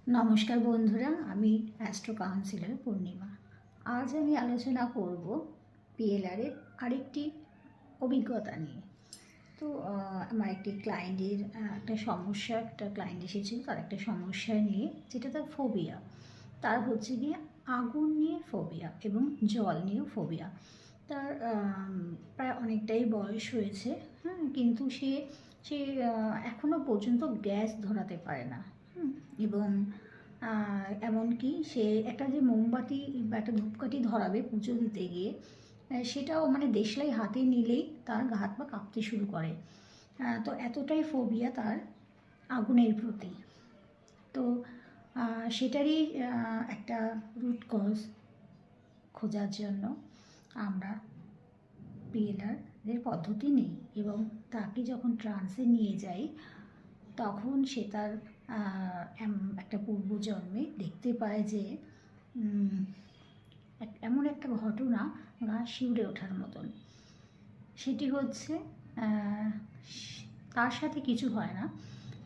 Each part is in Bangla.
নমস্কার বন্ধুরা, আমি অ্যাস্ট্রো কাউন্সিলর পূর্ণিমা। আজ আমি আলোচনা করব পিএলআরের আরেকটি অভিজ্ঞতা নিয়ে। তো আমার একটি ক্লায়েন্টের একটা ক্লায়েন্ট এসেছিল, তার একটা সমস্যা নিয়ে, যেটা তার ফোবিয়া। তার হচ্ছে গিয়ে আগুন নিয়ে ফোবিয়া এবং জল নিয়েও ফোবিয়া। তার প্রায় অনেকটাই বয়স হয়েছে, হ্যাঁ, কিন্তু সে সে এখনও পর্যন্ত গ্যাস ধরাতে পারে না। এবং এমনকি সে একটা যে মোমবাতি বা একটা ধূপকাঠি ধরাবে পুজো দিতে গিয়ে, সেটাও মানে দেশলাই হাতে নিলেই তার গা হাত পা কাঁপতে শুরু করে। তো এতটাই ফোবিয়া তার আগুনের প্রতি। তো সেটারই একটা রুট কজ খোঁজার জন্য আমরা পিএলআরের পদ্ধতি নিই এবং তাকে যখন ট্রান্সে নিয়ে যাই, তখন সে তার একটা পূর্বজন্মে দেখতে পায় যে এমন একটা ঘটনা গা শিউরে ওঠার মতন। সেটি হচ্ছে তার সাথে কিছু হয় না,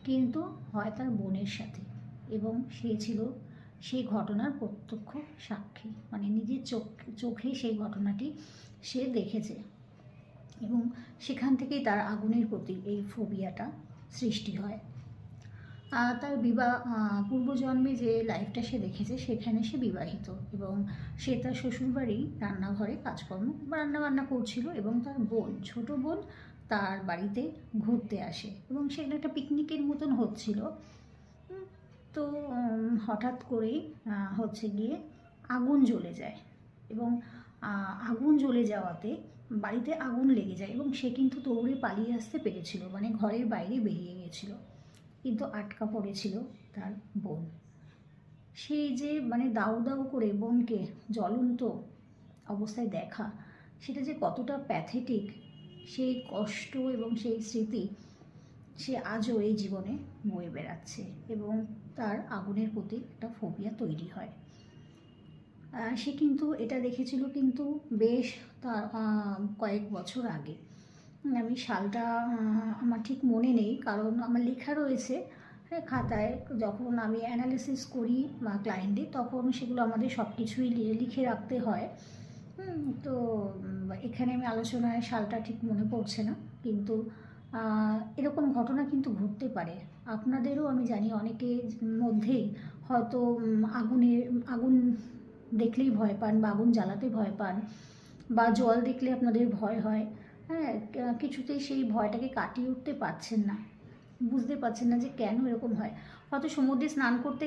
কিন্তু হয় তার বোনের সাথে, এবং সে ছিল সেই ঘটনার প্রত্যক্ষ সাক্ষী, মানে নিজের চোখে সেই ঘটনাটি সে দেখেছে। এবং সেখান থেকেই তার আগুনের প্রতি এই ফোবিয়াটা সৃষ্টি হয়। তার পূর্বজন্মে যে লাইফটা সে দেখেছে, সেখানে সে বিবাহিত এবং সে তার শ্বশুরবাড়ি রান্নাঘরে কাজকর্ম বা রান্নাবান্না করছিল, এবং তার ছোট বোন তার বাড়িতে ঘুরতে আসে এবং সেখানে একটা পিকনিকের মতন হচ্ছিল। তো হঠাৎ করেই হচ্ছে গিয়ে আগুন জ্বলে যায়, এবং আগুন জ্বলে যাওয়াতে বাড়িতে আগুন লেগে যায়, এবং সে কিন্তু দৌড়ে পালিয়ে আসতে পেরেছিল, মানে ঘরের বাইরে বেরিয়ে গেছিল, কিন্তু আটকা পড়েছিল তার বোন। সেই যে মানে দাউ দাউ করে বোনকে জ্বলন্ত অবস্থায় দেখা, সেটা যে কতটা প্যাথেটিক, সেই কষ্ট এবং সেই স্মৃতি সে আজও এই জীবনে বয়ে বেড়াচ্ছে, এবং তার আগুনের প্রতি একটা ফোবিয়া তৈরি হয়। সে কিন্তু এটা দেখেছিল কিন্তু বেশ তার কয়েক বছর আগে। আমি সালটা আমার ঠিক মনে নেই, কারণ আমার লেখা রয়েছে খাতায়। যখন আমি অ্যানালিসিস করি বা ক্লায়েন্টে, তখন সেগুলো আমাদের সব কিছুই লিখে রাখতে হয়। তো এখানে আমি আলোচনায় সালটা ঠিক মনে পড়ছে না, কিন্তু এরকম ঘটনা কিন্তু ঘটতে পারে আপনাদেরও। আমি জানি অনেকের মধ্যেই হয়তো আগুন দেখলেই ভয় পান, বা আগুন জ্বালাতে ভয় পান, বা জল দেখলে আপনাদের ভয় হয়। হ্যাঁ, কিছুতেই সেই ভয়টাকে কাটিয়ে উঠতে পারছেন না, বুঝতে পারছেন না যে কেন এরকম হয়। হয়তো সমুদ্রে স্নান করতে